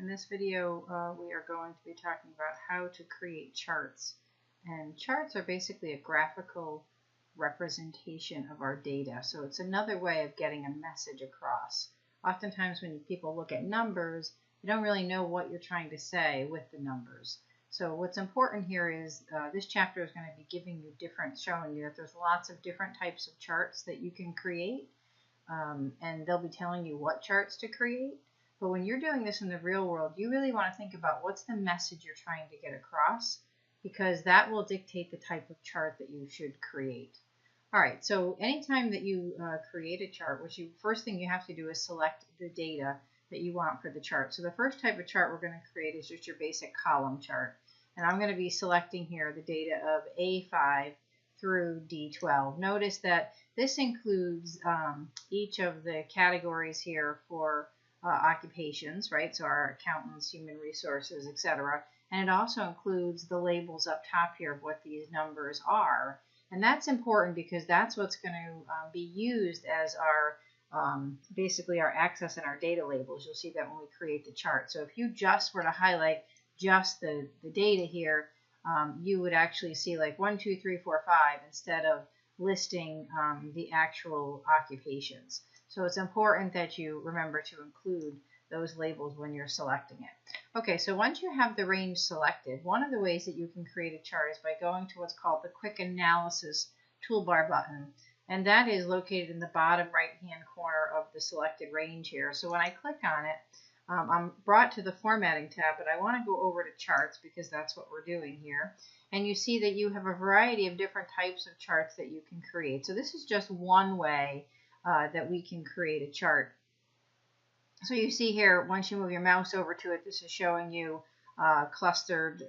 In this video, we are going to be talking about how to create charts. And charts are basically a graphical representation of our data. So it's another way of getting a message across. Oftentimes when people look at numbers, you don't really know what you're trying to say with the numbers. So what's important here is this chapter is going to be giving you showing you that there's lots of different types of charts that you can create. And they'll be telling you what charts to create. But when you're doing this in the real world, you really want to think about what's the message you're trying to get across, because that will dictate the type of chart that you should create. All right, so anytime that you create a chart, first thing you have to do is select the data that you want for the chart. So the first type of chart we're going to create is just your basic column chart. And I'm going to be selecting here the data of A5 through D12. Notice that this includes each of the categories here for occupations, right? So our accountants, human resources, etc. And it also includes the labels up top here of what these numbers are. And that's important because that's what's going to be used as our basically our access and our data labels. You'll see that when we create the chart. So if you just were to highlight just the data here, you would actually see like 1, 2, 3, 4, 5 instead of listing the actual occupations. So it's important that you remember to include those labels when you're selecting it. Okay, so once you have the range selected, one of the ways that you can create a chart is by going to what's called the Quick Analysis toolbar button. And that is located in the bottom right-hand corner of the selected range here. So when I click on it, I'm brought to the Formatting tab, but I want to go over to Charts because that's what we're doing here. And you see that you have a variety of different types of charts that you can create. So this is just one way that we can create a chart. So you see here, once you move your mouse over to it, this is showing you clustered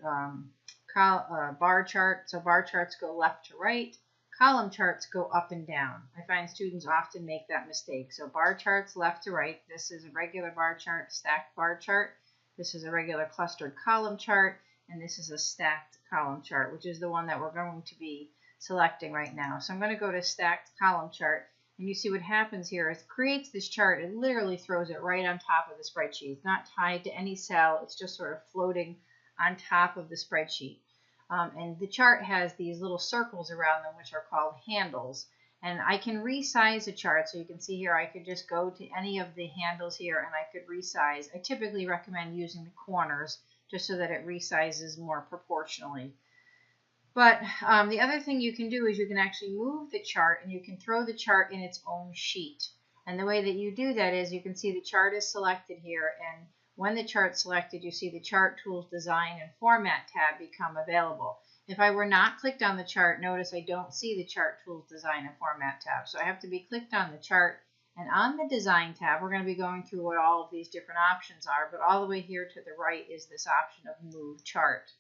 bar chart. So bar charts go left to right. Column charts go up and down. I find students often make that mistake. So bar charts left to right. This is a regular bar chart, stacked bar chart. This is a regular clustered column chart. And this is a stacked column chart, which is the one that we're going to be selecting right now. So I'm going to go to stacked column chart. And you see what happens here is it creates this chart. It literally throws it right on top of the spreadsheet. It's not tied to any cell. It's just sort of floating on top of the spreadsheet. And the chart has these little circles around them, which are called handles. And I can resize a chart. So you can see here, I could just go to any of the handles here and I could resize. I typically recommend using the corners just so that it resizes more proportionally. But the other thing you can do is you can actually move the chart and you can throw the chart in its own sheet. And the way that you do that is you can see the chart is selected here, and when the chart's selected, you see the Chart Tools Design and Format tab become available. If I were not clicked on the chart, notice I don't see the Chart Tools Design and Format tab. So I have to be clicked on the chart, and on the Design tab, we're going to be going through what all of these different options are, but all the way here to the right is this option of Move Chart.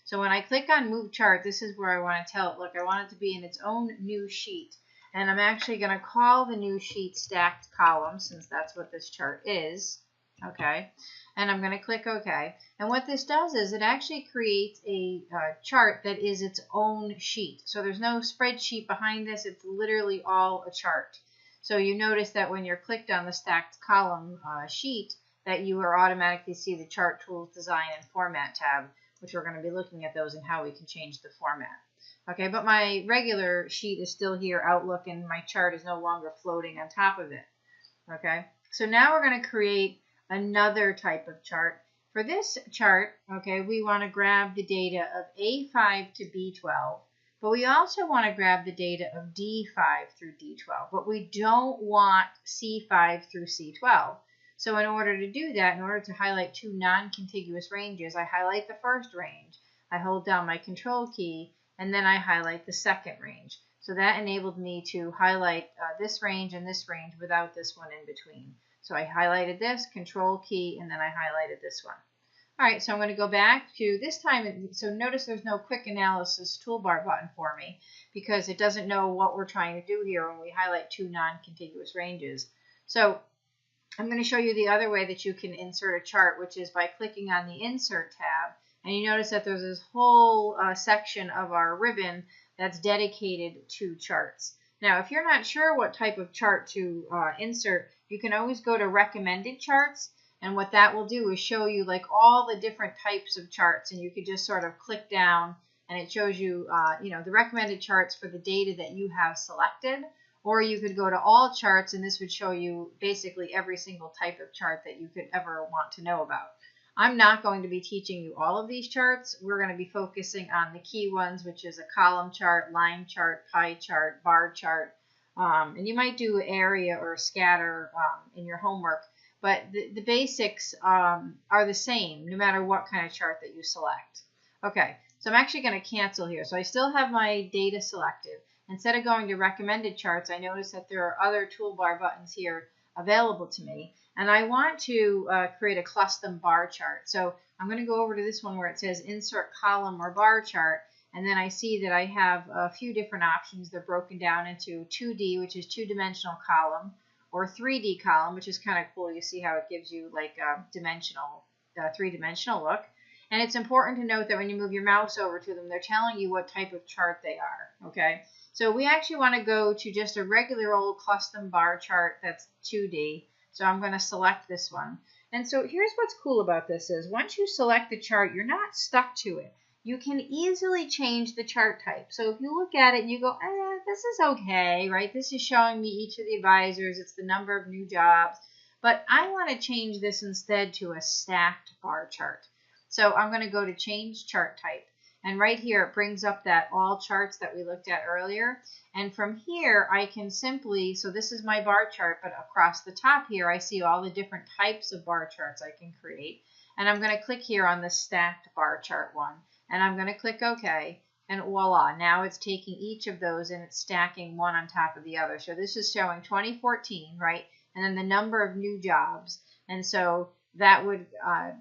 So when I click on Move Chart, this is where I want to tell it, look, I want it to be in its own new sheet. And I'm actually going to call the new sheet Stacked Columns, since that's what this chart is. Okay. And I'm going to click OK. And what this does is it actually creates a chart that is its own sheet. So there's no spreadsheet behind this. It's literally all a chart. So you notice that when you're clicked on the Stacked Column sheet, that you are automatically see the Chart Tools Design and Format tab, which we're going to be looking at those and how we can change the format. Okay, but my regular sheet is still here, Outlook, and my chart is no longer floating on top of it. Okay, so now we're going to create another type of chart. For this chart, okay, we want to grab the data of A5 to B12, but we also want to grab the data of D5 through D12, but we don't want C5 through C12. So in order to do that, in order to highlight two non-contiguous ranges, I highlight the first range, I hold down my Control key, and then I highlight the second range. So that enabled me to highlight this range and this range without this one in between. So I highlighted this, Control key, and then I highlighted this one. All right, so I'm going to go back to this time. So notice there's no Quick Analysis toolbar button for me because it doesn't know what we're trying to do here when we highlight two non-contiguous ranges. So I'm going to show you the other way that you can insert a chart, which is by clicking on the Insert tab. And you notice that there's this whole section of our ribbon that's dedicated to charts. Now, if you're not sure what type of chart to insert, you can always go to Recommended Charts, And what that will do is show you like all the different types of charts, and you could just sort of click down and it shows you, the recommended charts for the data that you have selected. Or you could go to all charts, and this would show you basically every single type of chart that you could ever want to know about. I'm not going to be teaching you all of these charts. We're going to be focusing on the key ones, which is a column chart, line chart, pie chart, bar chart. And you might do area or scatter in your homework. But the basics are the same no matter what kind of chart that you select. Okay, so I'm actually going to cancel here. So I still have my data selected. Instead of going to recommended charts, I notice that there are other toolbar buttons here available to me. And I want to create a custom bar chart. So I'm going to go over to this one where it says insert column or bar chart. And then I see that I have a few different options. They're broken down into 2D, which is two-dimensional column, or 3D column, which is kind of cool. You see how it gives you like a dimensional, three-dimensional look. And it's important to note that when you move your mouse over to them, they're telling you what type of chart they are, okay? So we actually want to go to just a regular old custom bar chart that's 2D. So I'm going to select this one. And so here's what's cool about this is once you select the chart, you're not stuck to it. You can easily change the chart type. So if you look at it and you go, this is okay, right? This is showing me each of the advisors. It's the number of new jobs. But I want to change this instead to a stacked bar chart. So I'm going to go to change chart type. And right here, it brings up that all charts that we looked at earlier. And from here, I can simply, so this is my bar chart, but across the top here, I see all the different types of bar charts I can create. And I'm going to click here on the stacked bar chart one. And I'm going to click OK. And voila, now it's taking each of those and it's stacking one on top of the other. So this is showing 2014, right? And then the number of new jobs. And so that would,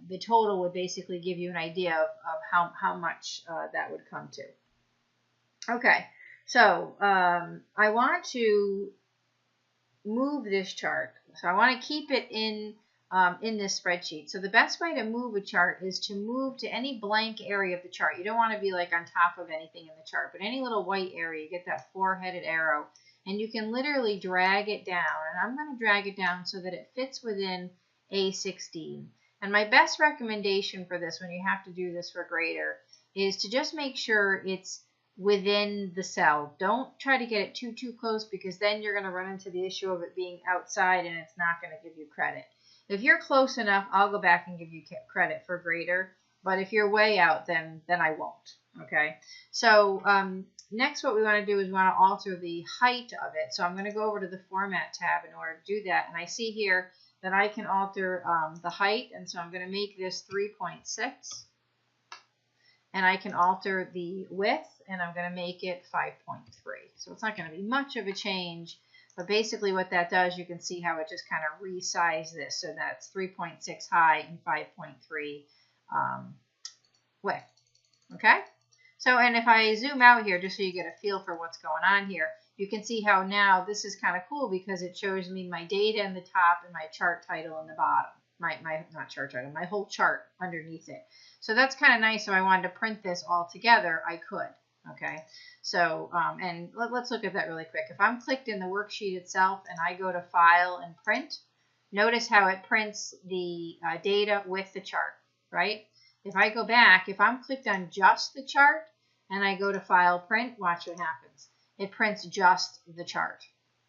the total would basically give you an idea of how much that would come to. Okay, so I want to move this chart. So I want to keep it in this spreadsheet. So the best way to move a chart is to move to any blank area of the chart. You don't want to be like on top of anything in the chart, but any little white area, you get that four-headed arrow, and you can literally drag it down. And I'm going to drag it down so that it fits within A16. And my best recommendation for this, when you have to do this for grader, is to just make sure it's within the cell. Don't try to get it too close, because then you're going to run into the issue of it being outside and it's not going to give you credit. If you're close enough, I'll go back and give you credit for grader, but if you're way out, then I won't. Okay, so next what we want to do is we want to alter the height of it. So I'm going to go over to the Format tab in order to do that, and I see here that I can alter the height, and so I'm going to make this 3.6, and I can alter the width, and I'm going to make it 5.3. So it's not going to be much of a change, but basically what that does, you can see how it just kind of resized this, so that's 3.6 high and 5.3 width. Okay? So, and if I zoom out here, just so you get a feel for what's going on here, you can see how now this is kind of cool because it shows me my data in the top and my chart title in the bottom. Not chart title, my whole chart underneath it. So that's kind of nice. So I wanted to print this all together, I could. Okay, so and let's look at that really quick. If I'm clicked in the worksheet itself and I go to File and Print, notice how it prints the data with the chart, right? If I go back, if I'm clicked on just the chart and I go to File, Print, watch what happens. It prints just the chart,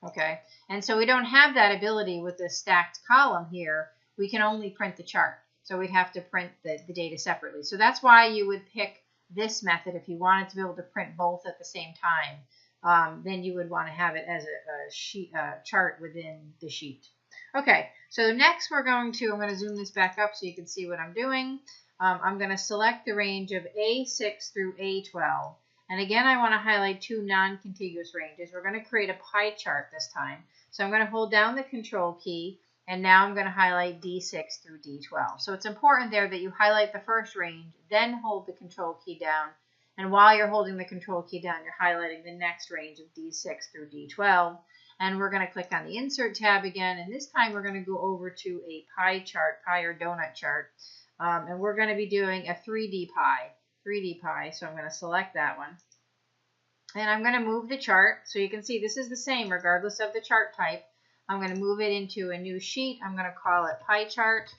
okay? And so we don't have that ability with the stacked column here. We can only print the chart. So we'd have to print the data separately. So that's why you would pick this method if you wanted to be able to print both at the same time. Then you would want to have it as a chart within the sheet. Okay, so next I'm going to zoom this back up so you can see what I'm doing. I'm going to select the range of A6 through A12. And again, I want to highlight two non-contiguous ranges. We're going to create a pie chart this time. So I'm going to hold down the Control key, and now I'm going to highlight D6 through D12. So it's important there that you highlight the first range, then hold the Control key down. And while you're holding the Control key down, you're highlighting the next range of D6 through D12. And we're going to click on the Insert tab again, and this time we're going to go over to a pie chart, pie or donut chart. And we're going to be doing a 3D pie. So I'm going to select that one. And I'm going to move the chart. So you can see this is the same regardless of the chart type. I'm going to move it into a new sheet. I'm going to call it pie chart.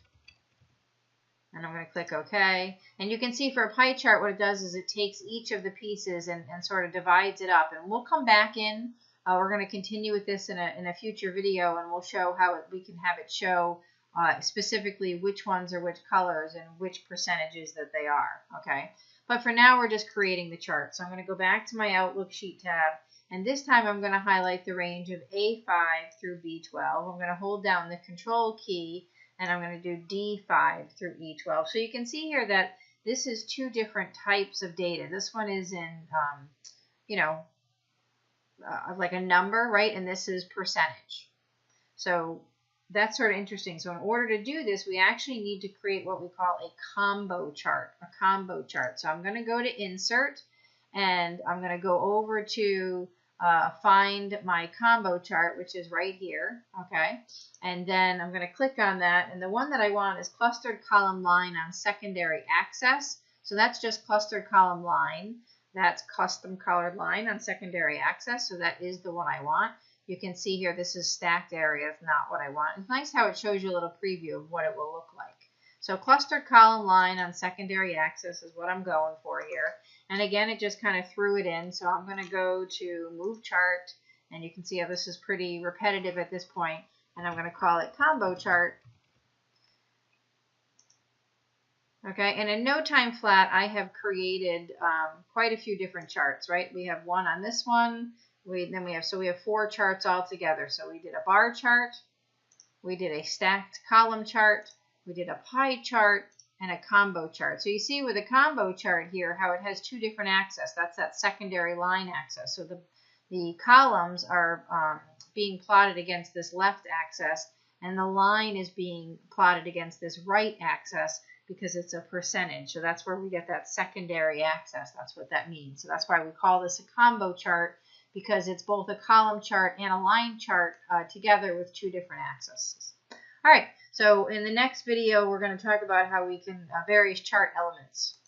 And I'm going to click OK. And you can see for a pie chart what it does is it takes each of the pieces and sort of divides it up. And we'll come back in. We're going to continue with this in a future video, and we'll show how we can have it show specifically which ones are which colors and which percentages that they are. Okay. But for now, we're just creating the chart. So I'm going to go back to my Outlook Sheet tab. And this time I'm going to highlight the range of A5 through B12. I'm going to hold down the Control key, and I'm going to do D5 through E12. So you can see here that this is two different types of data. This one is in, like a number, right? And this is percentage. So that's sort of interesting. So in order to do this, we actually need to create what we call a combo chart. So I'm going to go to Insert, and I'm going to go over to find my combo chart, which is right here, okay? And then I'm going to click on that, and the one that I want is clustered column line on secondary axis. So that's just clustered column line. That's custom colored line on secondary axis, so that is the one I want. You can see here this is stacked areas, not what I want. It's nice how it shows you a little preview of what it will look like. So clustered column line on secondary axis is what I'm going for here. And again, it just kind of threw it in. So I'm going to go to Move Chart, and you can see how this is pretty repetitive at this point. And I'm going to call it Combo Chart. Okay, and in no time flat, I have created quite a few different charts, right? We have one on this one. We have 4 charts all together. So we did a bar chart, we did a stacked column chart, we did a pie chart, and a combo chart. So you see with a combo chart here how it has 2 different axes. That's that secondary line axis. So the columns are being plotted against this left axis, and the line is being plotted against this right axis because it's a percentage. So that's where we get that secondary axis. That's what that means. So that's why we call this a combo chart, because it's both a column chart and a line chart together with 2 different axes. All right, so in the next video, we're going to talk about how we can various chart elements.